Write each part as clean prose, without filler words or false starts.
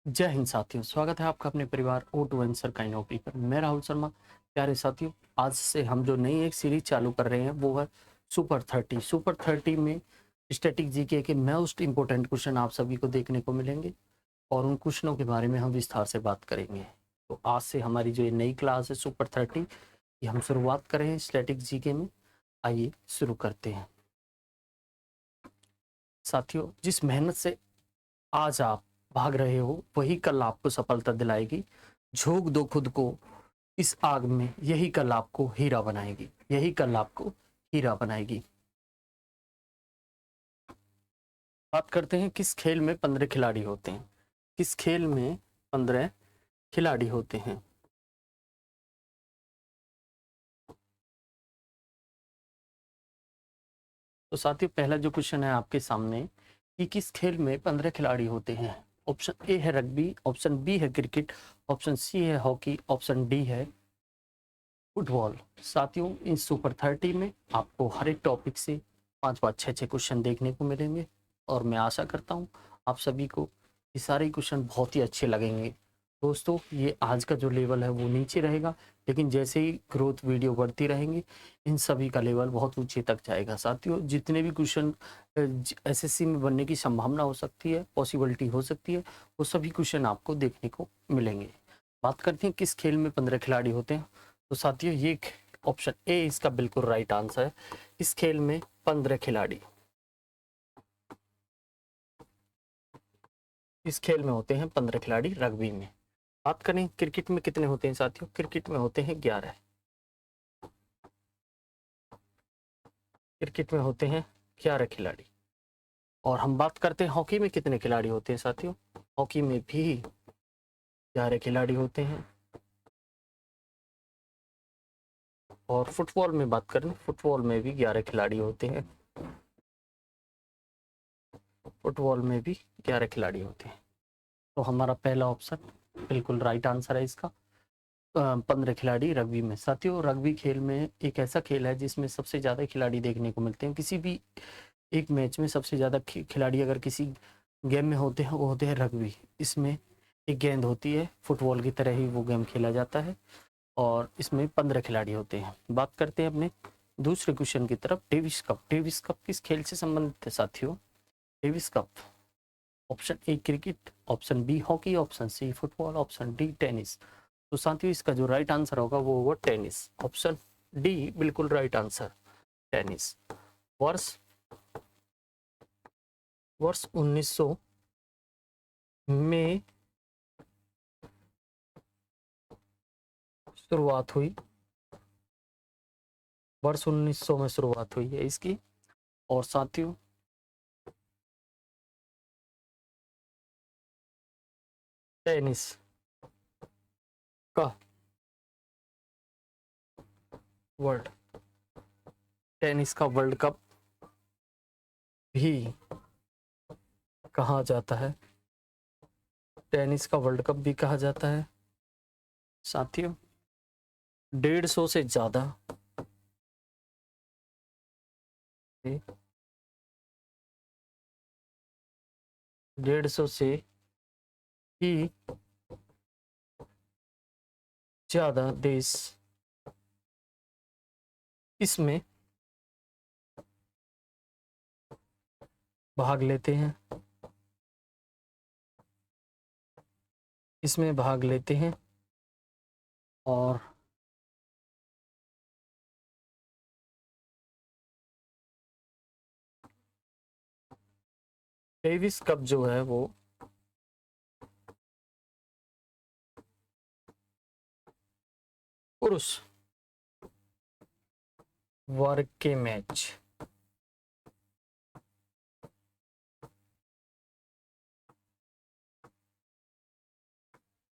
जय हिंद साथियों, स्वागत है आपका अपने परिवार O2 answer kind of people. मैं राहुल शर्मा। प्यारे साथियों, आज से हम जो नई एक सीरीज चालू कर रहे हैं वो है सुपर 30। सुपर 30 में स्टैटिक जीके के मोस्ट इंपोर्टेंट क्वेश्चन आप सभी को देखने को मिलेंगे और उन क्वेश्चनों के बारे में हम विस्तार से बात करेंगे। तो आज से हमारी जो ये नई क्लास है सुपर 30 की हम शुरुआत करें स्टैटिक जीके में। आइए शुरू करते हैं। साथियों, जिस मेहनत से आज आप भाग रहे हो वही कल आपको सफलता दिलाएगी। झोंक दो खुद को इस आग में, यही कल आपको हीरा बनाएगी। यही कल आपको हीरा बनाएगी। बात करते हैं किस खेल में 15 खिलाड़ी होते हैं। किस खेल में 15 खिलाड़ी होते हैं। तो साथियों, पहला जो क्वेश्चन है आपके सामने कि किस खेल में 15 खिलाड़ी होते हैं। ऑप्शन ए है रग्बी, ऑप्शन बी है क्रिकेट, ऑप्शन सी है हॉकी, ऑप्शन डी है फुटबॉल। साथियों, इस सुपर 30 में आपको हर एक टॉपिक से 5-5 6-6 क्वेश्चन देखने को मिलेंगे और मैं आशा करता हूँ आप सभी को ये सारे क्वेश्चन बहुत ही अच्छे लगेंगे। दोस्तों, ये आज का जो लेवल है वो नीचे रहेगा, लेकिन जैसे ही ग्रोथ वीडियो बढ़ती रहेंगी इन सभी का लेवल बहुत ऊंचे तक जाएगा। साथियों, जितने भी क्वेश्चन एसएससी में बनने की संभावना हो सकती है, पॉसिबिलिटी हो सकती है, वो सभी क्वेश्चन आपको देखने को मिलेंगे। बात करते हैं किस खेल में 15 खिलाड़ी होते हैं। तो साथियों, ये ऑप्शन ए इसका बिल्कुल राइट आंसर है। इस खेल में 15 खिलाड़ी इस खेल में होते हैं 15 खिलाड़ी रग्बी में। बात करें क्रिकेट में कितने होते हैं साथियों, क्रिकेट में होते हैं 11। क्रिकेट में होते हैं 11 खिलाड़ी। और हम बात करते हैं हॉकी में कितने खिलाड़ी होते हैं साथियों, हॉकी में भी 11 खिलाड़ी होते हैं। और फुटबॉल में बात करें, फुटबॉल में भी 11 खिलाड़ी होते हैं। फुटबॉल में भी 11 खिलाड़ी होते हैं। तो हमारा पहला ऑप्शन बिल्कुल राइट आंसर है इसका। 15 खिलाड़ी रग्बी में। साथियों, रग्बी खेल में एक ऐसा खेल है जिसमें सबसे ज़्यादा खिलाड़ी देखने को मिलते हैं। किसी भी एक मैच में सबसे ज़्यादा खिलाड़ी अगर किसी गेम में होते हैं वो होते हैं रग्बी। इसमें एक गेंद होती है, फुटबॉल की तरह ही वो गेम खेला जाता है और इसमें 15 खिलाड़ी होते हैं। बात करते हैं अपने दूसरे क्वेश्चन की तरफ। Davis cup. डेविस कप किस खेल से संबंधित है साथियों। Davis cup, option A cricket, option B hockey, option C football, option D tennis. तो साथियों, इसका जो राइट आंसर होगा वो होगा टेनिस। ऑप्शन डी बिल्कुल राइट आंसर, टेनिस। वर्ष वर्ष 1900 में शुरुआत हुई। वर्ष 1900 में शुरुआत हुई है इसकी। और साथियों, टेनिस का वर्ल्ड टेनिस का वर्ल्ड कप भी कहा जाता है। टेनिस का वर्ल्ड कप भी कहा जाता है साथियों। 150 से ज्यादा 150 से ही ज्यादा देश इसमें भाग लेते हैं। इसमें भाग लेते हैं और डेविस कप जो है वो पुरुष वर्ग के मैच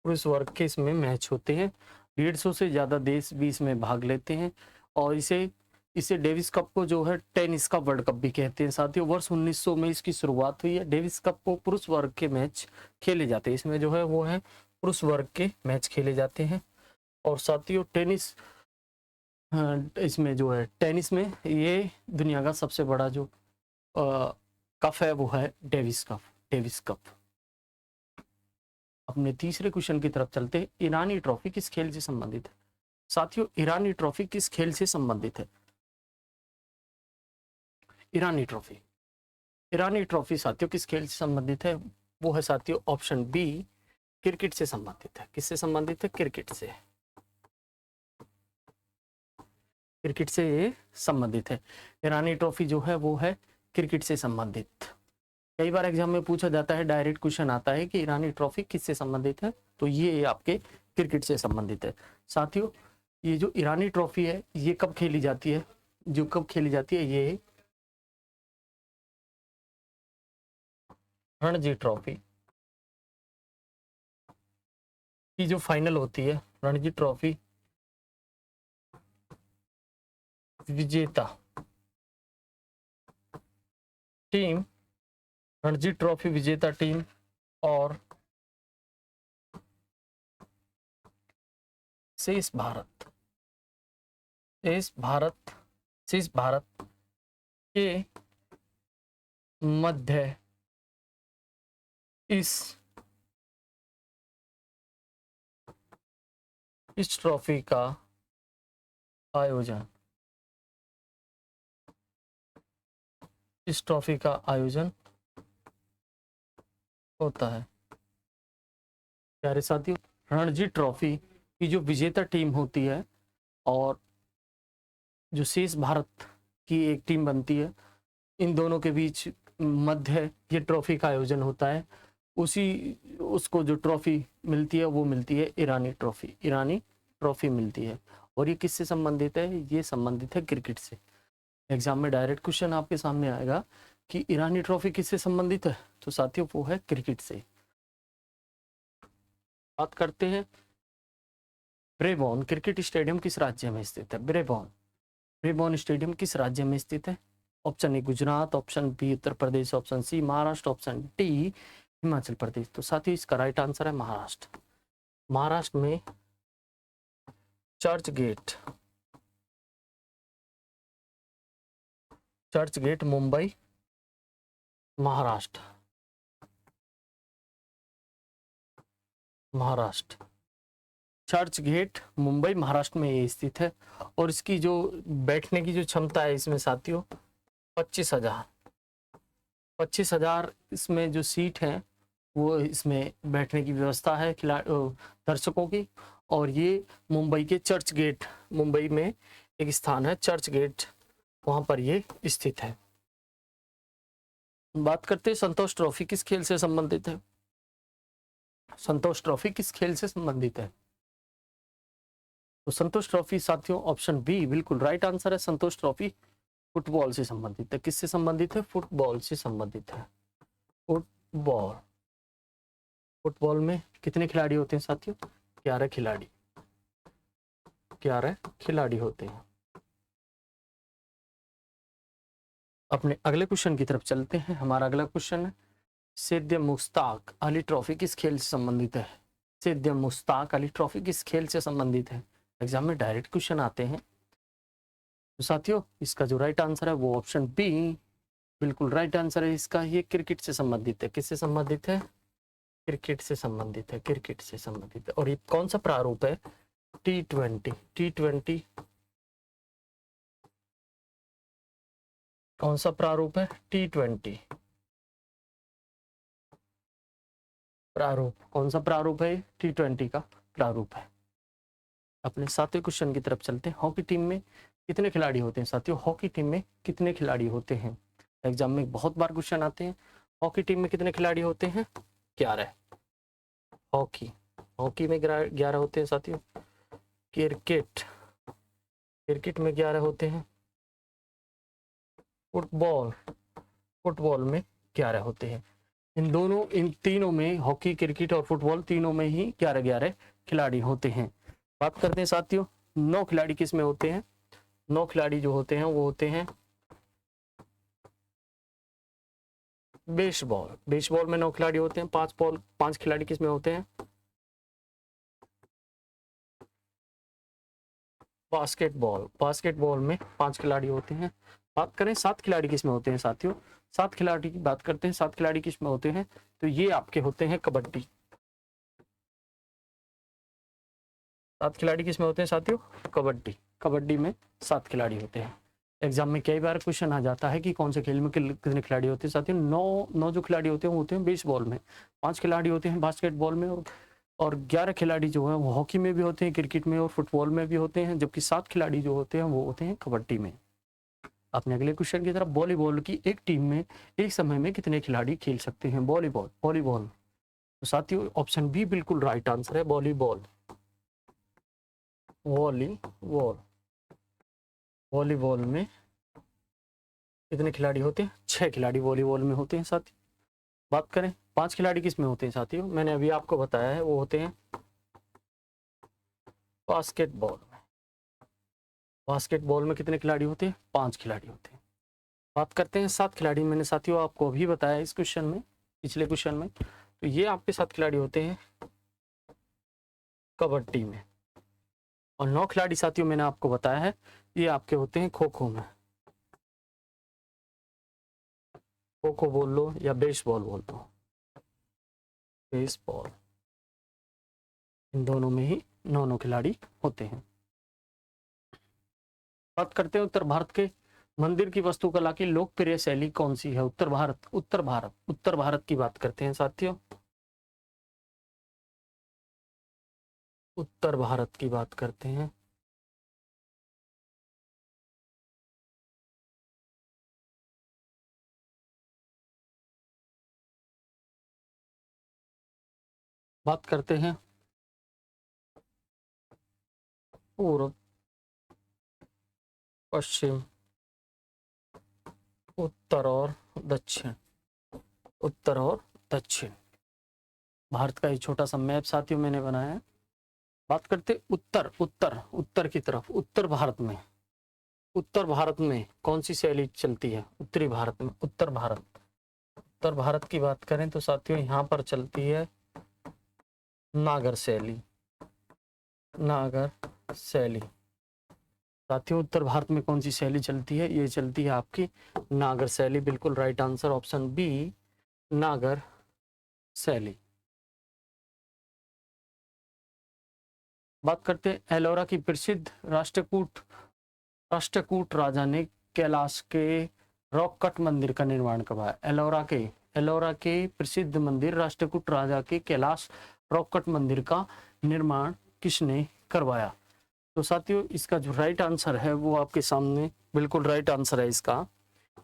पुरुष वर्ग के इसमें मैच होते हैं। 150 से ज्यादा देश भी इसमें भाग लेते हैं और इसे इसे डेविस कप को जो है टेनिस का वर्ल्ड कप भी कहते हैं साथियों। वर्ष 1900 में इसकी शुरुआत हुई है। डेविस कप को पुरुष वर्ग के मैच खेले जाते हैं। इसमें जो है वो है पुरुष वर्ग के मैच खेले जाते हैं। और साथियों, टेनिस इसमें जो है टेनिस में ये दुनिया का सबसे बड़ा जो कप है वो है डेविस कप। Davis cup. अपने तीसरे क्वेश्चन की तरफ चलते हैं। ईरानी ट्रॉफी किस खेल से संबंधित है? साथियों, ईरानी ट्रॉफी किस खेल से संबंधित है? ईरानी ट्रॉफी, ईरानी ट्रॉफी साथियों किस खेल से संबंधित है? वो है साथियों ऑप्शन बी, क्रिकेट से संबंधित है। किससे संबंधित है? क्रिकेट से। क्रिकेट से ये संबंधित है। ईरानी ट्रॉफी जो है वो है क्रिकेट से संबंधित। कई बार एग्जाम में पूछा जाता है, डायरेक्ट क्वेश्चन आता है कि ईरानी ट्रॉफी किससे संबंधित है, तो ये आपके क्रिकेट से संबंधित है। साथियों, ये जो ईरानी ट्रॉफी है ये कब खेली जाती है? जो कब खेली जाती है, ये रणजी ट्रॉफी की जो फाइनल होती है, रणजी ट्रॉफी विजेता टीम, रणजी ट्रॉफी विजेता टीम और शेष भारत, शेष भारत के मध्य इस ट्रॉफी का आयोजन, इस ट्रॉफी का आयोजन होता है। प्यारे साथियों, रणजी ट्रॉफी की जो विजेता टीम होती है और जो शेष भारत की एक टीम बनती है, इन दोनों के बीच मध्य ये ट्रॉफी का आयोजन होता है। उसको जो ट्रॉफी मिलती है वो मिलती है ईरानी ट्रॉफी, ईरानी ट्रॉफी मिलती है। और ये किससे संबंधित है? ये संबंधित है क्रिकेट से। एग्जाम में डायरेक्ट क्वेश्चन आपके सामने आएगा कि ईरानी ट्रॉफी किससे संबंधित है, तो साथियों वो है क्रिकेट से। बात करते हैं ब्रेबॉर्न क्रिकेट स्टेडियम किस राज्य में स्थित है? ब्रेबॉर्न स्टेडियम किस राज्य में स्थित है? Option A Gujarat, option B Uttar Pradesh, option C Maharashtra, option D Himachal Pradesh. तो साथियों इसका राइट आंसर है महाराष्ट्र। महाराष्ट्र में church gate Mumbai Maharashtra church gate Mumbai Maharashtra में ये स्थित है। और इसकी जो बैठने की जो क्षमता है इसमें साथियों 25,000 इसमें जो सीट है वो इसमें बैठने की व्यवस्था है दर्शकों की। और ये मुंबई के चर्च गेट, मुंबई में एक स्थान है चर्च गेट, वहां पर ये स्थित है। बात करते हैं संतोष ट्रॉफी किस खेल से संबंधित है? संतोष ट्रॉफी किस खेल से संबंधित है? तो संतोष ट्रॉफी साथियों ऑप्शन बी बिल्कुल राइट आंसर है। संतोष ट्रॉफी फुटबॉल से संबंधित है। किससे संबंधित है? फुटबॉल से संबंधित है। फुटबॉल में कितने खिलाड़ी होते हैं साथियों? 11 खिलाड़ी होते हैं। अपने अगले क्वेश्चन की तरफ चलते हैं। हमारा अगला क्वेश्चन है सैयद मुश्ताक अली ट्रॉफी किस खेल से संबंधित है? सैयद मुश्ताक अली ट्रॉफी किस खेल से संबंधित है? एग्जाम में डायरेक्ट क्वेश्चन आते हैं। तो साथियों इसका जो राइट आंसर है वो ऑप्शन बी बिल्कुल राइट आंसर है इसका। ये क्रिकेट से संबंधित है। किससे संबंधित है? क्रिकेट से संबंधित है। और ये कौन सा प्रारूप है? T20 कौन सा प्रारूप है? T20 प्रारूप। कौन सा प्रारूप है? T20 का प्रारूप है। अपने सातवें क्वेश्चन की तरफ चलते हैं। हॉकी टीम में कितने खिलाड़ी होते हैं साथियों? हॉकी टीम में कितने खिलाड़ी होते हैं? एग्जाम में बहुत बार क्वेश्चन आते हैं। हॉकी टीम में कितने खिलाड़ी होते हैं? 11। हॉकी में 11 होते हैं साथियों। क्रिकेट में 11 होते हैं। फुटबॉल में 11 होते हैं। इन तीनों में, हॉकी, क्रिकेट और फुटबॉल तीनों में ही 11 खिलाड़ी होते हैं। बात करते हैं साथियों 9 खिलाड़ी किस में होते हैं? 9 खिलाड़ी जो होते हैं वो होते हैं बेसबॉल में 9 खिलाड़ी होते हैं। 5 खिलाड़ी किस में होते हैं? बास्केटबॉल में 5 खिलाड़ी होते हैं। बात करें 7 खिलाड़ी किस में होते हैं साथियों? 7 खिलाड़ी की बात करते हैं। 7 खिलाड़ी किस में होते हैं? तो ये आपके होते हैं 7 खिलाड़ी किसमें होते हैं साथियों? कबड्डी। कबड्डी में 7 खिलाड़ी होते हैं। एग्जाम में कई बार क्वेश्चन आ जाता है कि कौन से खेल में कितने खिलाड़ी होते हैं साथियों? 9 जो खिलाड़ी होते हैं वो होते हैं बेसबॉल में, 5 खिलाड़ी होते हैं बास्केटबॉल में, और 11 खिलाड़ी जो है वो हॉकी में भी होते हैं, क्रिकेट में और फुटबॉल में भी होते हैं, जबकि 7 खिलाड़ी जो होते हैं वो होते हैं कबड्डी में। अपने अगले क्वेश्चन की तरफ, वॉलीबॉल की एक टीम में एक समय में कितने खिलाड़ी खेल सकते हैं? वॉलीबॉल। वॉलीबॉल तो साथियों ऑप्शन बी बिल्कुल राइट आंसर है, वॉलीबॉल। वॉलीबॉल। वॉलीबॉल में कितने खिलाड़ी होते हैं? 6 खिलाड़ी वॉलीबॉल में होते हैं साथियों। बात करें 5 खिलाड़ी किस में होते हैं साथियों? मैंने अभी आपको बताया है, वो होते हैं बास्केटबॉल में। बास्केटबॉल में कितने खिलाड़ी होते हैं? 5 खिलाड़ी होते हैं। बात करते हैं 7 खिलाड़ी। मैंने साथियों आपको अभी बताया इस क्वेश्चन में, पिछले क्वेश्चन में, तो ये आपके 7 खिलाड़ी होते हैं कबड्डी में, और 9 खिलाड़ी साथियों मैंने आपको बताया है ये आपके होते हैं खो खो में। खो खो बोल लो या बेसबॉल बोल लो, बेसबॉल, इन दोनों में ही 9 खिलाड़ी होते हैं। बात करते हैं उत्तर भारत के मंदिर की वास्तुकला की लोकप्रिय शैली कौन सी है? उत्तर भारत। उत्तर भारत की बात करते हैं साथियों। उत्तर भारत की बात करते हैं। बात करते हैं पूर्व, पश्चिम, उत्तर और दक्षिण। उत्तर और दक्षिण भारत का एक छोटा सा मैप साथियों मैंने बनाया है। बात करते उत्तर की तरफ। उत्तर भारत में कौन सी शैली चलती है? उत्तरी भारत में। उत्तर भारत की बात करें तो साथियों यहाँ पर चलती है नागर शैली। नागर शैली साथियों उत्तर भारत में कौन सी शैली चलती है? ये चलती है आपकी नागर शैली। बिल्कुल राइट आंसर ऑप्शन बी, नागर शैली। बात करते हैं एलोरा की प्रसिद्ध राष्ट्रकूट राजा ने कैलाश के रॉक कट मंदिर का निर्माण करवाया। एलोरा के प्रसिद्ध मंदिर राष्ट्रकूट राजा के कैलाश रॉक कट मंदिर का निर्माण किसने करवाया? तो साथियों इसका जो राइट आंसर है वो आपके सामने बिल्कुल राइट आंसर है इसका,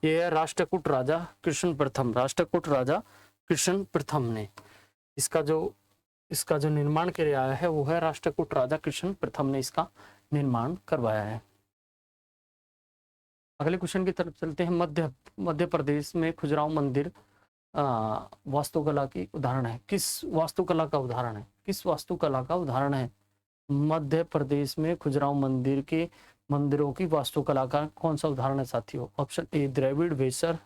ये है राष्ट्रकूट राजा कृष्ण प्रथम। राष्ट्रकूट राजा कृष्ण प्रथम ने इसका जो निर्माण करवाया है वो है राष्ट्रकूट राजा कृष्ण प्रथम ने इसका निर्माण करवाया है। अगले क्वेश्चन की तरफ चलते हैं। मध्य प्रदेश में खजुराहो मंदिर वास्तुकला की उदाहरण है। किस वास्तुकला का उदाहरण है? किस वास्तुकला का उदाहरण है? मध्य प्रदेश में खजुराहो मंदिर के मंदिरों की वास्तुकला का कौन सा उदाहरण है साथियों? ऑप्शन ए द्रविड़ वेसर,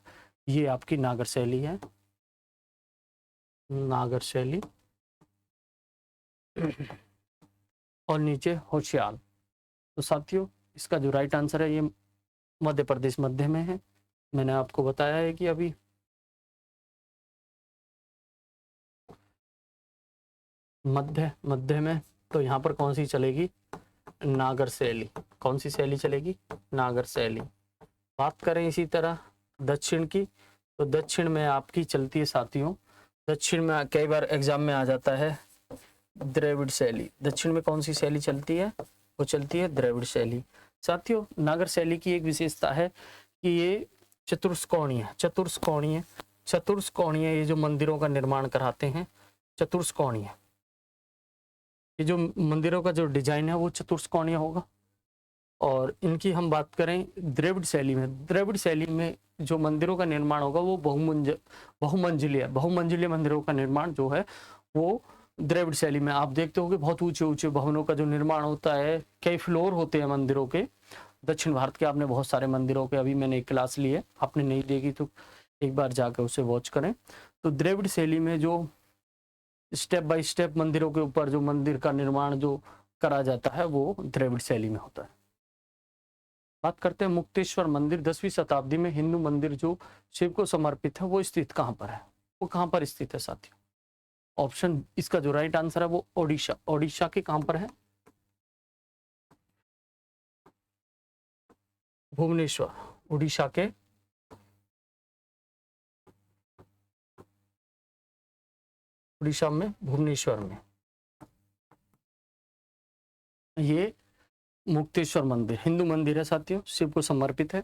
ये आपकी नागर शैली है, नागर शैली, और नीचे होशियार। तो साथियों इसका जो राइट आंसर है ये मध्य प्रदेश मध्य में है। मैंने आपको बताया है कि अभी मध्य में, तो यहाँ पर कौन सी चलेगी? नागर शैली। कौन सी शैली चलेगी? नागर शैली। बात करें इसी तरह दक्षिण की, तो दक्षिण में आपकी चलती है साथियों, दक्षिण में कई बार एग्जाम में आ जाता है द्रविड़ शैली। दक्षिण में कौन सी शैली चलती है? वो चलती है द्रविड़ शैली। साथियों नागर शैली की एक विशेषता है कि ये चतुष्कोणीय ये जो मंदिरों का निर्माण कराते हैं, चतुष्कोणीय, ये जो मंदिरों का जो डिजाइन है वो चतुष्कोणीय होगा। और इनकी हम बात करें द्रविड़ शैली में जो मंदिरों का निर्माण होगा वो बहुमंजिलीय मंदिरों का निर्माण जो है वो द्रविड़ शैली में। आप देखते हो कि बहुत ऊंचे ऊंचे भवनों का जो निर्माण होता है, कई फ्लोर होते हैं मंदिरों के। दक्षिण भारत के आपने बहुत सारे मंदिरों के अभी मैंने एक क्लास ली है, आपने नहीं देखी तो एक बार जाकर उसे वॉच करें। तो द्रविड़ शैली में जो स्टेप बाय स्टेप मंदिरों के ऊपर जो मंदिर का निर्माण जो करा जाता है वो द्रविड़ शैली में होता है। बात करते हैं मुक्तेश्वर मंदिर 10वीं शताब्दी में हिंदू मंदिर जो शिव को समर्पित है, वो स्थित कहाँ पर है? वो कहाँ पर स्थित है साथियों? ऑप्शन इसका जो राइट आंसर है वो ओडिशा के कहाँ पर है? भुवनेश्वर, उड़ीसा के उड़ीसा में भुवनेश्वर में ये मुक्तेश्वर मंदिर हिंदू मंदिर है साथियों, शिव को समर्पित है,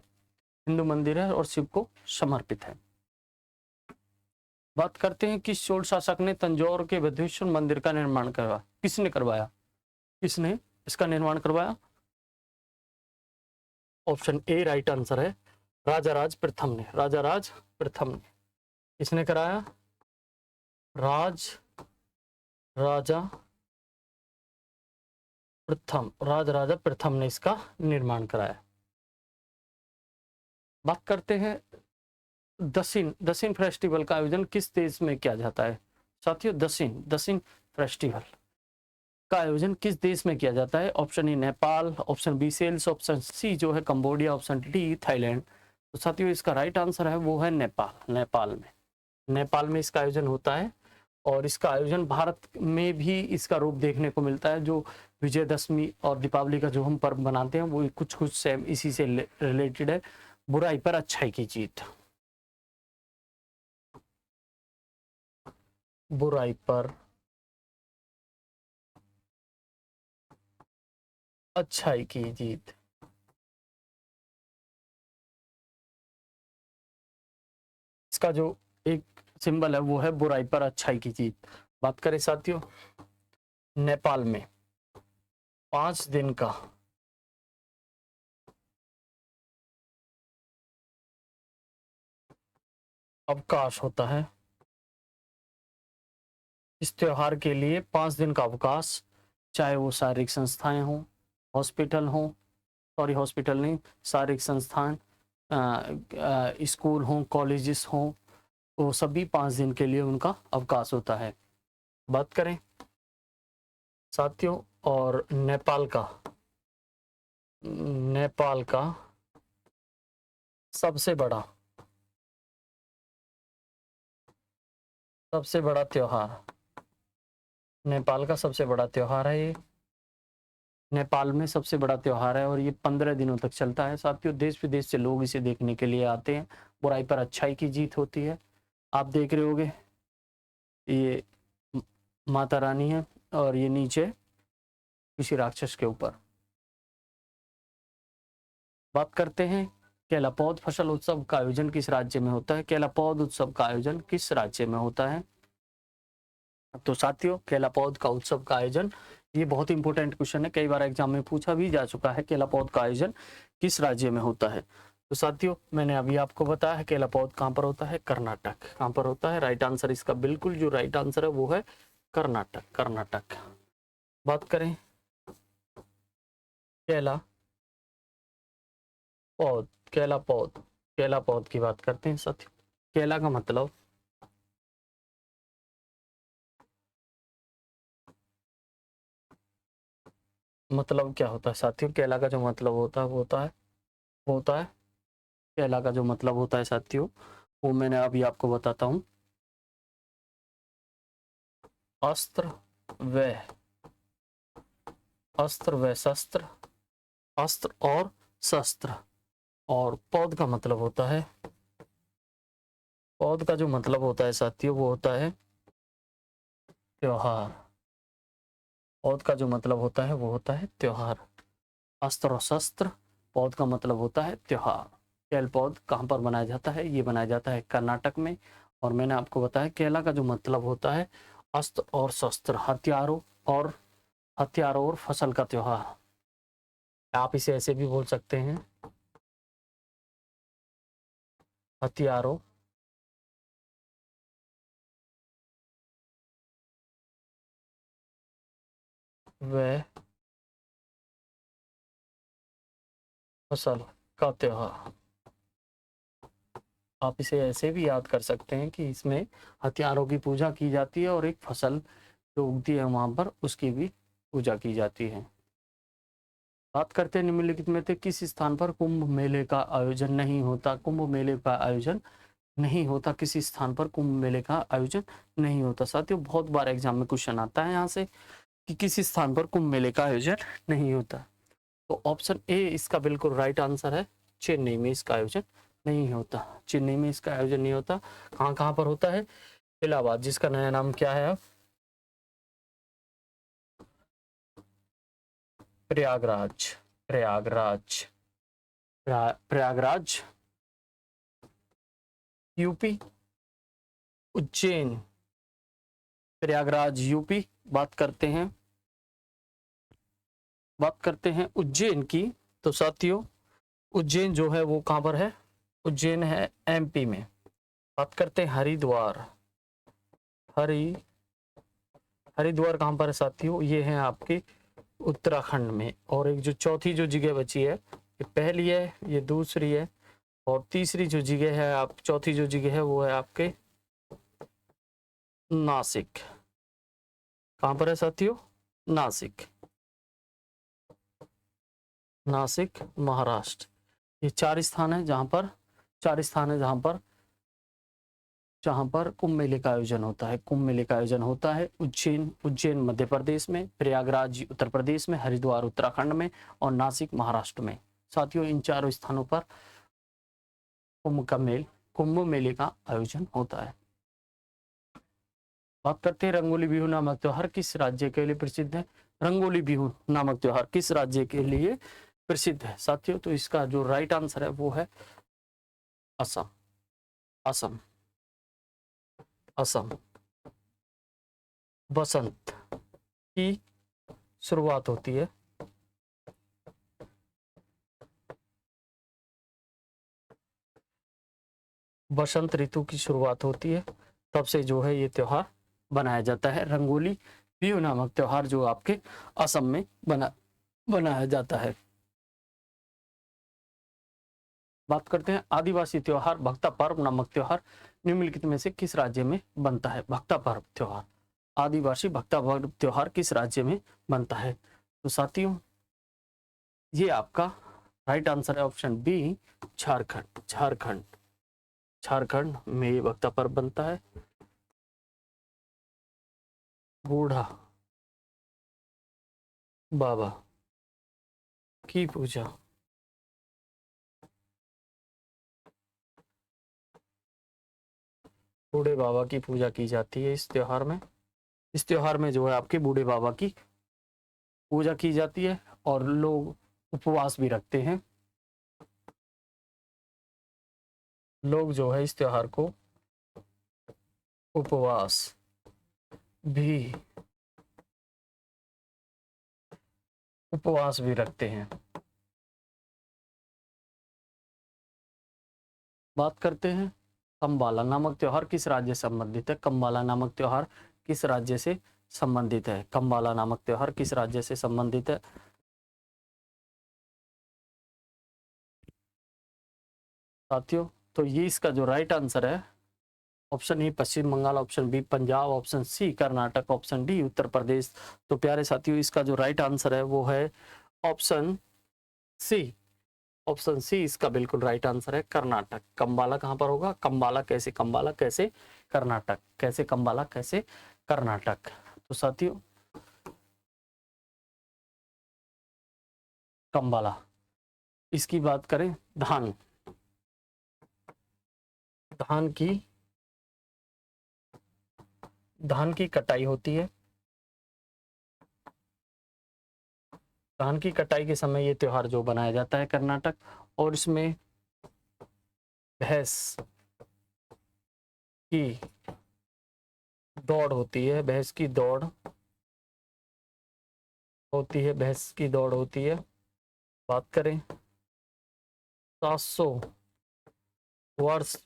हिंदू मंदिर है और शिव को समर्पित है। बात करते हैं किस चोल शासक ने तंजौर के बृहदेश्वर मंदिर का निर्माण करवाया? किसने करवाया? किसने इसका निर्माण करवाया? ऑप्शन ए राइट आंसर है, राजाराज प्रथम ने। राजाराज प्रथम ने किसने कराया? राजा राजा प्रथम ने इसका निर्माण कराया। बात करते हैं दसिन फेस्टिवल का आयोजन किस देश में किया जाता है? साथियों दसिन फेस्टिवल का आयोजन किस देश में किया जाता है? Option A Nepal, option B सेल्स, ऑप्शन सी जो है कंबोडिया, ऑप्शन डी थाईलैंड। तो साथियों इसका राइट आंसर है वो है नेपाल में इसका आयोजन होता है। और इसका आयोजन भारत में भी इसका रूप देखने को मिलता है। जो विजयदशमी और दीपावली का जो हम पर्व मनाते हैं वो कुछ सेम इसी से रिलेटेड है, बुराई पर अच्छाई की जीत। बुराई पर अच्छाई की जीत। इसका जो एक सिंबल है वो है बुराई पर अच्छाई की जीत। बात करें साथियों नेपाल में 5 दिन का अवकाश होता है। इस त्योहार के लिए 5 दिन का अवकाश, चाहे वो शारीरिक संस्थाएं हों, हॉस्पिटल नहीं, शारीरिक संस्थान, स्कूल हों, कॉलेजेस हों, तो सभी 5 दिन के लिए उनका अवकाश होता है। बात करें साथियों और नेपाल का सबसे बड़ा त्योहार, नेपाल का सबसे बड़ा त्योहार है ये। नेपाल में सबसे बड़ा त्योहार है और ये 15 दिनों तक चलता है साथियों। देश विदेश से लोग इसे देखने के लिए आते हैं। बुराई पर अच्छाई की जीत होती है। आप देख रहे होंगे ये माता रानी है और ये नीचे किसी राक्षस के ऊपर। बात करते हैं केलापौध फसल उत्सव का आयोजन किस राज्य में होता है? केलापौध उत्सव का आयोजन किस राज्य में होता है? तो साथियों केलापौध का उत्सव का आयोजन, ये बहुत इंपॉर्टेंट क्वेश्चन है, कई बार एग्जाम में पूछा भी जा चुका है। केलापौध का आयोजन किस राज्य में होता है? तो साथियों मैंने अभी आपको बताया है केलापौध कहाँ पर होता है? कर्नाटक। कहाँ पर होता है? राइट आंसर इसका बिल्कुल जो राइट आंसर है वो है कर्नाटक। बात करें केलापौध की बात करते हैं साथियों। केला का मतलब क्या होता है साथियों? केला का जो मतलब होता है केला का जो मतलब होता है साथियों वो मैंने अभी आपको बताता हूँ। अस्त्र और शस्त्र। और पौध का मतलब होता है, पौध का जो मतलब होता है साथियों वो होता है त्योहार। पौध का जो मतलब होता है वो होता है त्योहार। अस्त्र और शस्त्र, पौध का मतलब होता है त्योहार। केल पौध कहाँ पर बनाया जाता है? ये बनाया जाता है कर्नाटक में। और मैंने आपको बताया केला का जो मतलब होता है अस्त्र और शस्त्र, हथियारों और फसल का त्योहार। आप इसे ऐसे भी बोल सकते हैं, हथियारों व फसल का त्योहार। आप इसे ऐसे भी याद कर सकते हैं कि इसमें हथियारों की पूजा की जाती है और एक फसल जो उगती है वहां पर उसकी भी पूजा की जाती है। बात करते हैं निम्नलिखित में से किस स्थान पर कुंभ मेले का आयोजन नहीं होता? कुंभ मेले का आयोजन नहीं होता, किसी स्थान पर कुंभ मेले का आयोजन नहीं होता। साथियों बहुत बार एग्जाम में क्वेश्चन आता है यहाँ से कि किसी स्थान पर कुंभ मेले का आयोजन नहीं होता। तो ऑप्शन ए इसका बिल्कुल राइट आंसर है, चेन्नई में इसका आयोजन नहीं होता, चेन्नई में इसका आयोजन नहीं होता। कहाँ कहाँ पर होता है? इलाहाबाद, जिसका नया नाम क्या है अब? प्रयागराज, प्रयागराज, प्रयागराज यूपी। उज्जैन, प्रयागराज यूपी। बात करते हैं उज्जैन की। तो साथियों उज्जैन जो है वो कहाँ पर है? उज्जैन है एमपी में। बात करते हैं हरिद्वार, हरिद्वार कहाँ पर है साथियों? ये है आपके उत्तराखंड में। और एक जो चौथी जो जगह बची है, ये पहली है, ये दूसरी है, और तीसरी जो जगह है आप, चौथी जो जगह है वो है आपके नासिक। कहाँ पर है साथियों? नासिक, नासिक महाराष्ट्र। ये चार स्थान है जहाँ पर कुंभ मेले का आयोजन होता है। कुंभ मेले का आयोजन होता है उज्जैन मध्य प्रदेश में, प्रयागराज उत्तर प्रदेश में, हरिद्वार उत्तराखंड में और नासिक महाराष्ट्र में। साथियों इन चारों स्थानों पर कुंभ मेले का आयोजन होता है। बात करते हैं रंगोली बिहू नामक त्योहार किस राज्य के लिए प्रसिद्ध है? रंगोली बिहू नामक त्योहार किस राज्य के लिए प्रसिद्ध है साथियों? तो इसका जो राइट आंसर है वो है असम। असम, असम। बसंत की शुरुआत होती है, बसंत ऋतु की शुरुआत होती है, तब से जो है ये त्योहार बनाया जाता है। रंगोली बिहू नामक त्योहार जो आपके असम में बनाया जाता है। बात करते हैं आदिवासी त्योहार भक्ता पर्व नामक त्योहार निम्नलिखित में से किस राज्य में बनता है? भक्ता पर्व त्योहार, आदिवासी भक्ता पर्व त्योहार किस राज्य में बनता है? तो साथियों ये आपका राइट आंसर है ऑप्शन बी, झारखंड। झारखंड, झारखंड में ये भक्ता पर्व बनता है। बूढ़ा बाबा की पूजा, बूढ़े बाबा की पूजा की जाती है इस त्योहार में। इस त्योहार में जो है आपके बूढ़े बाबा की पूजा की जाती है और लोग उपवास भी रखते हैं। लोग जो है इस त्योहार को उपवास भी रखते हैं। बात करते हैं कम्बाला नामक त्योहार किस राज्य से संबंधित है? कम्बाला नामक त्योहार किस राज्य से संबंधित है? कम्बाला नामक त्योहार किस राज्य से संबंधित है साथियों? तो ये इसका जो राइट आंसर है option A Paschim Bengal, option B Punjab, option C Karnataka, option D Uttar Pradesh. तो प्यारे साथियों इसका जो राइट आंसर है वो है ऑप्शन सी। ऑप्शन सी इसका बिल्कुल राइट आंसर है, कर्नाटक। कम्बाला कहां पर होगा? कम्बाला कैसे कर्नाटक, कैसे कम्बाला कैसे कर्नाटक। तो साथियों कम्बाला, इसकी बात करें धान, धान की कटाई होती है। धान की कटाई के समय ये त्योहार जो बनाया जाता है कर्नाटक, और इसमें भैंस की दौड़ होती है, भैंस की दौड़ होती है, भैंस की दौड़ होती है। बात करें 700 वर्ष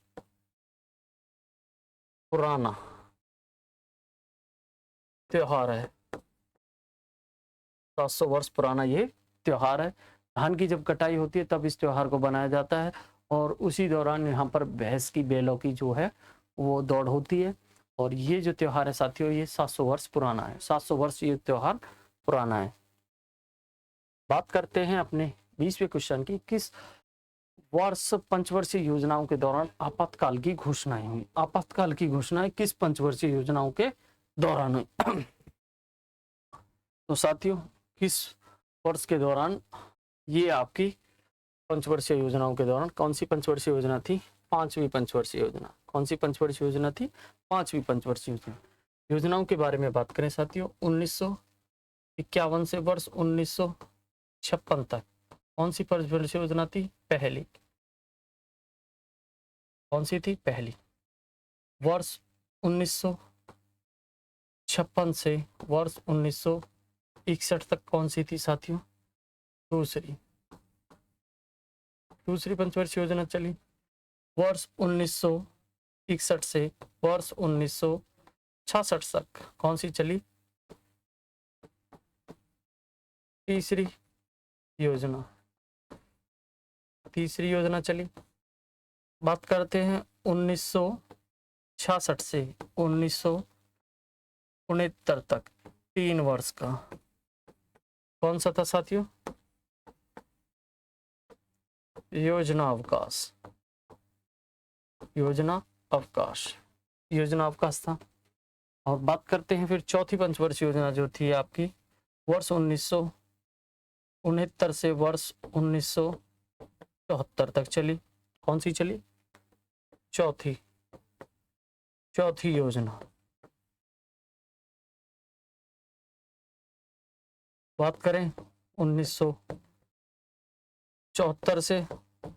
पुराना त्योहार है, 700 वर्ष पुराना ये त्योहार है। धान की जब कटाई होती है तब इस त्योहार को बनाया जाता है, और उसी दौरान यहाँ पर भैंस की, बैलों की जो है वो दौड़ होती है। और ये जो त्योहार है साथियों ये 700 वर्ष पुराना है, 700 वर्ष ये त्योहार पुराना है। बात करते हैं अपने 20वें क्वेश्चन की, किस वर्ष पंचवर्षीय योजनाओं के दौरान आपातकाल की घोषणाएं हुई? आपातकाल की घोषणाएं किस पंचवर्षीय योजनाओं के दौरान हुई? तो साथियों किस वर्ष के दौरान ये आपकी पंचवर्षीय योजनाओं के दौरान कौन सी पंचवर्षीय योजना थी? पांचवी पंचवर्षीय योजना। कौन सी पंचवर्षीय योजना थी? पांचवी पंचवर्षीय योजना। योजनाओं के बारे में बात करें साथियों, 1951 से वर्ष 1956 तक कौन सी पंचवर्षीय योजना थी? पहली। कौन सी थी? पहली। वर्ष 1956 से वर्ष 1961 तक कौन सी थी साथियों? दूसरी। दूसरी पंचवर्षीय योजना चली। वर्ष 1961 से वर्ष 1966 तक कौन सी चली? तीसरी योजना। तीसरी योजना चली। बात करते हैं 1966 से 1969 तक 3 वर्ष का कौन सा था साथियों? योजना अवकाश। योजना अवकाश। योजना अवकाश था। और बात करते हैं फिर चौथी पंचवर्षीय योजना जो थी आपकी वर्ष 1969 से वर्ष 1974 तक चली। कौन सी चली? चौथी योजना। बात करें 1974 से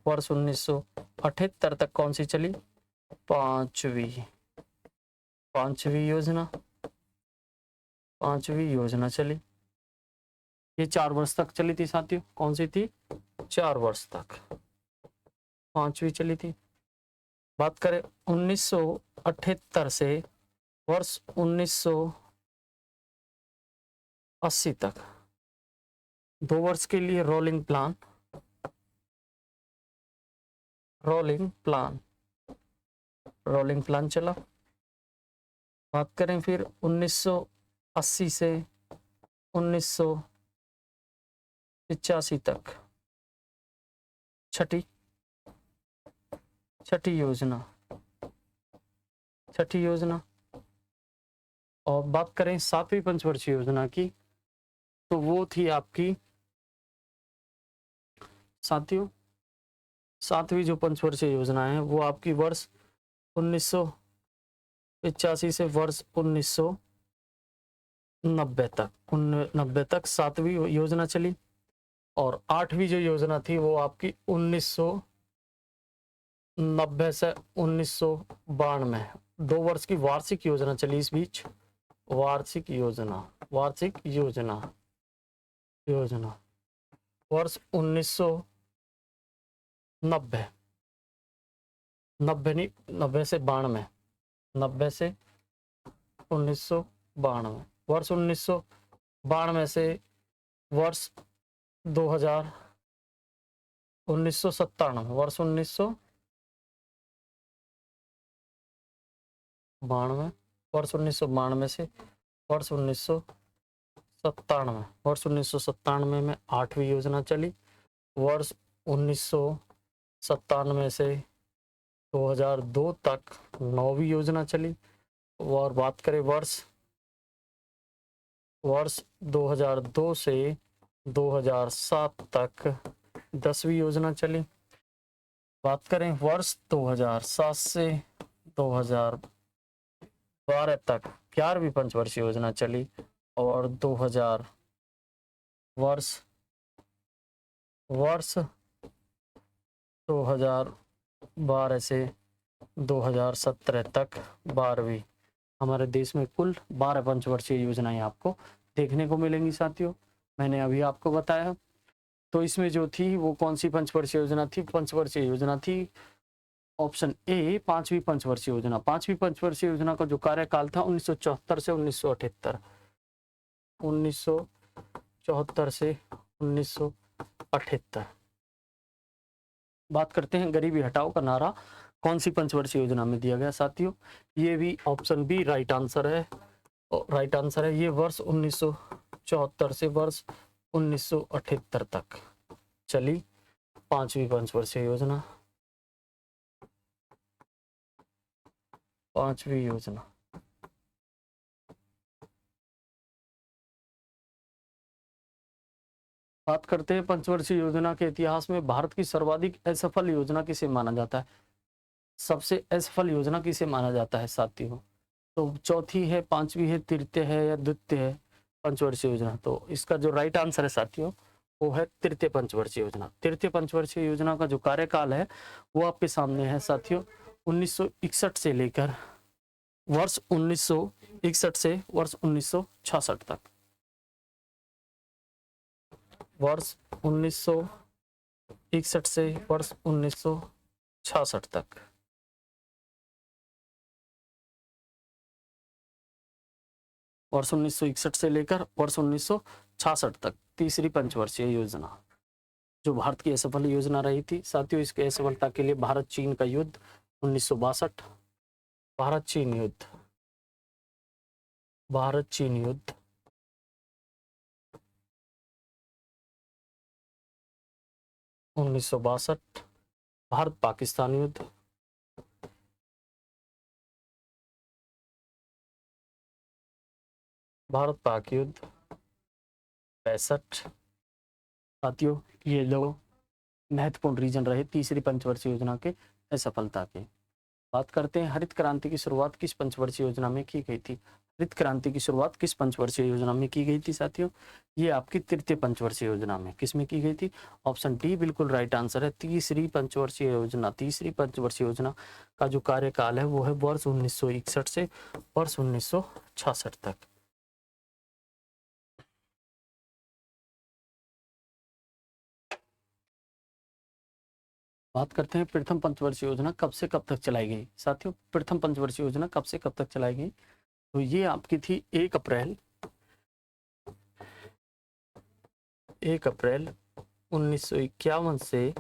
वर्ष 1978 तक कौन सी चली? पांचवी योजना चली। ये 4 वर्ष तक चली थी साथियों। कौन सी थी? 4 वर्ष तक पांचवी चली थी। बात करें 1978 से वर्ष 1980 तक 2 वर्ष के लिए रोलिंग प्लान चला। बात करें फिर 1980 से 1985 तक छठी योजना। और बात करें 7वीं पंचवर्षीय योजना की तो वो थी आपकी साथियों 7वीं जो पंचवर्षीय योजना है वो आपकी वर्ष 1985 से वर्ष 1990 तक 7वीं योजना चली। और 8वीं जो योजना थी वो आपकी 1990 से 1992 2 वर्ष की वार्षिक योजना चली। इस बीच वार्षिक योजना वर्ष 1990 से 1992 वर्ष 1992 से वर्ष 2000 1997 वर्ष 1992 वर्ष 1992 से वर्ष 1997 में 8वीं योजना चली। वर्ष 1997 से 2002 तक 9वीं योजना चली। और बात करें वर्ष 2002 से 2007 तक 10वीं योजना चली। बात करें वर्ष 2007 से 2012 तक 11वीं पंचवर्षीय योजना चली। और वर्ष 2012 से 2017 तक 12वीं। हमारे देश में कुल 12 पंचवर्षीय योजनाएं आपको देखने को मिलेंगी साथियों। मैंने अभी आपको बताया। तो इसमें जो थी वो कौन सी पंचवर्षीय योजना थी? पंचवर्षीय योजना थी ऑप्शन ए 5वीं पंचवर्षीय योजना। 5वीं पंचवर्षीय योजना का जो कार्यकाल था 1974 से 1978। 1974 से 1978। बात करते हैं गरीबी हटाओ का नारा कौन सी पंचवर्षीय योजना में दिया गया साथियों? ये भी ऑप्शन बी राइट आंसर है। ये वर्ष 1974 से वर्ष 1978 तक चली 5वीं पंचवर्षीय योजना। 5वीं योजना। बात करते हैं पंचवर्षीय योजना के इतिहास में भारत की सर्वाधिक असफल योजना किसे माना जाता है? सबसे असफल योजना किसे माना जाता है साथियों? तो चौथी है, पांचवी है, तृतीय है या द्वितीय है पंचवर्षीय योजना? तो इसका जो राइट आंसर है साथियों वो है तृतीय पंचवर्षीय योजना। तृतीय पंचवर्षीय योजना का जो कार्यकाल है वो आपके सामने है साथियों, 1961 से लेकर वर्ष 1961 से वर्ष 1966 तक। वर्ष 1961 से वर्ष 1966 तक। वर्ष 1961 से लेकर वर्ष 1966 तक तीसरी पंचवर्षीय योजना जो भारत की असफल योजना रही थी साथियों। इसके असफलता के लिए भारत चीन का युद्ध 1962, भारत चीन युद्ध, भारत चीन युद्ध 1962, भारत पाकिस्तान युद्ध, भारत पाक युद्ध 65 साथियों। ये दो महत्वपूर्ण रीजन रहे तीसरी पंचवर्षीय योजना के असफलता के। बात करते हैं हरित क्रांति की शुरुआत किस पंचवर्षीय योजना में की गई थी? हरित क्रांति की शुरुआत किस पंचवर्षीय योजना में की गई थी साथियों? ये आपकी तृतीय पंचवर्षीय योजना में। किस में की गई थी? ऑप्शन डी बिल्कुल राइट आंसर है, तीसरी पंचवर्षीय योजना। तीसरी पंचवर्षीय योजना का जो कार्यकाल है वो है वर्ष 1961 से वर्ष 1966 तक। बात करते हैं प्रथम पंचवर्षीय योजना कब से कब तक चलाई गई साथियों? प्रथम पंचवर्षीय योजना कब से कब तक चलाई गई? तो ये आपकी थी 1 अप्रैल 1951 से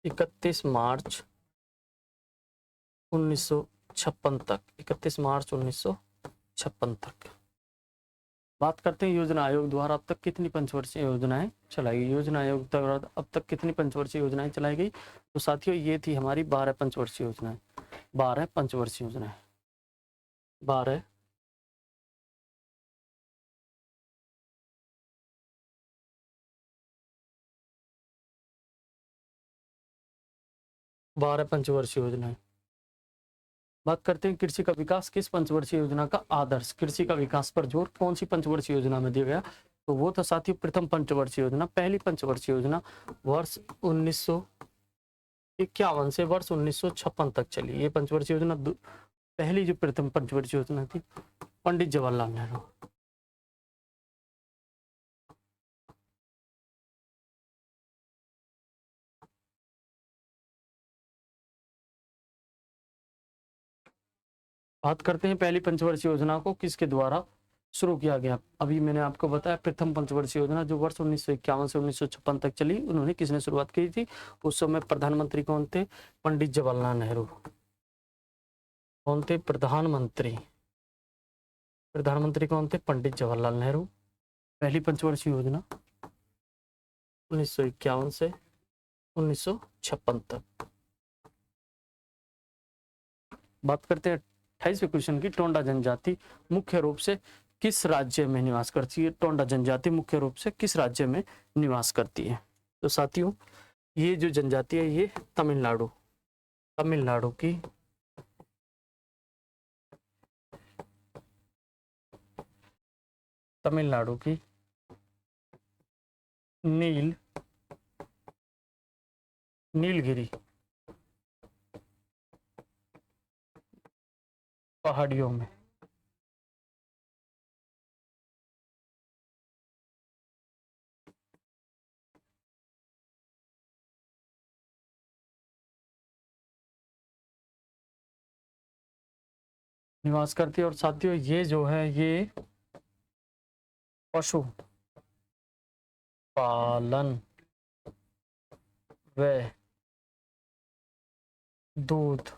31 मार्च 1956 तक। 31 मार्च 1956 तक। बात करते हैं योजना आयोग द्वारा अब तक कितनी पंचवर्षीय योजनाएं चलाई गई? योजना आयोग द्वारा अब तक कितनी पंचवर्षीय योजनाएं चलाई गई? तो साथियों ये थी हमारी 12 पंचवर्षीय योजनाएं। 12 पंचवर्षीय योजनाएं, 12 पंचवर्षीय योजनाएं। बात करते हैं कृषि का विकास किस पंचवर्षीय योजना का आदर्श? कृषि का विकास पर जोर कौन सी पंचवर्षीय योजना में दिया गया? तो वो था साथियों प्रथम पंचवर्षीय योजना। पहली पंचवर्षीय योजना वर्ष 1951 से वर्ष 1956 तक चली। ये पंचवर्षीय योजना पहली जो प्रथम पंचवर्षीय योजना थी पंडित जवाहरलाल नेहरू। बात करते हैं पहली पंचवर्षीय योजना को किसके द्वारा शुरू किया गया? अभी मैंने आपको बताया प्रथम पंचवर्षीय योजना जो वर्ष 1951 से 1956 तक चली, उन्होंने किसने शुरुआत की थी? उस समय प्रधानमंत्री कौन थे? पंडित जवाहरलाल नेहरू। कौन थे? प्रधानमंत्री कौन थे? पंडित जवाहरलाल नेहरू। पहली पंचवर्षीय योजना 1951 से 1956 तक। बात करते हैं 28वें क्वेश्चन की। टोंडा जनजाति मुख्य रूप से किस राज्य में निवास करती है? टोंडा जनजाति मुख्य रूप से किस राज्य में निवास करती है? तो साथियों ये जो जनजाति है ये तमिलनाडु की नीलगिरी पहाड़ियों में निवास करती है। और साथियों ये जो है ये पशु पालन व दूध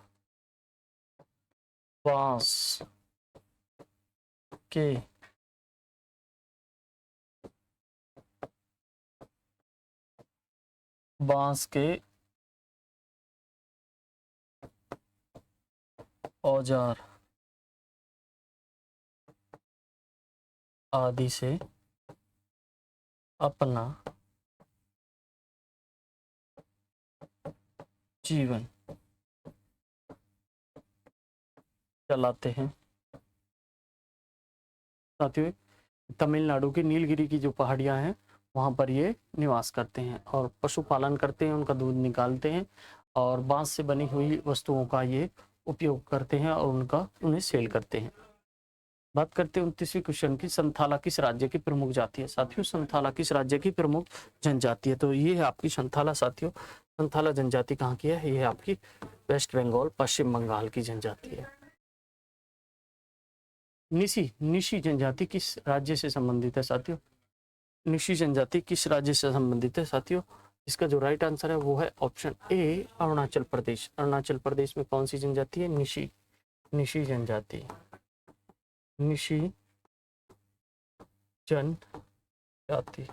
बांस के औजार आदि से अपना जीवन चलाते हैं। साथियों, तमिलनाडु की नीलगिरी की जो पहाड़ियाँ हैं वहाँ पर ये निवास करते हैं और पशुपालन करते हैं, उनका दूध निकालते हैं और बाँस से बनी हुई वस्तुओं का ये उपयोग करते हैं और उन्हें सेल करते हैं। बात करते हैं 29वीं क्वेश्चन की, संथाला किस राज्य की प्रमुख जाति है? साथियों, संथाला किस राज्य की प्रमुख जनजाति है? तो ये है आपकी संथाला। साथियों, संथाला जनजाति कहाँ की है? ये है आपकी वेस्ट बंगाल, पश्चिम बंगाल की जनजाति है। निशी जनजाति किस राज्य से संबंधित है? साथियों, निशी जनजाति किस राज्य से संबंधित है? साथियों, इसका जो राइट आंसर है वो है ऑप्शन ए, अरुणाचल प्रदेश। अरुणाचल प्रदेश में कौन सी जनजाति है? निशी जनजाति। निशी जनजाति।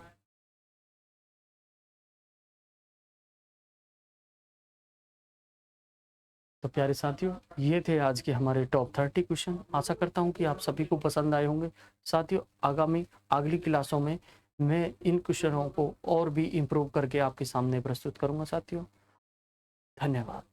तो प्यारे साथियों, ये थे आज के हमारे टॉप 30 क्वेश्चन। आशा करता हूँ कि आप सभी को पसंद आए होंगे। साथियों, अगली क्लासों में मैं इन क्वेश्चनों को और भी इम्प्रूव करके आपके सामने प्रस्तुत करूँगा। साथियों, धन्यवाद।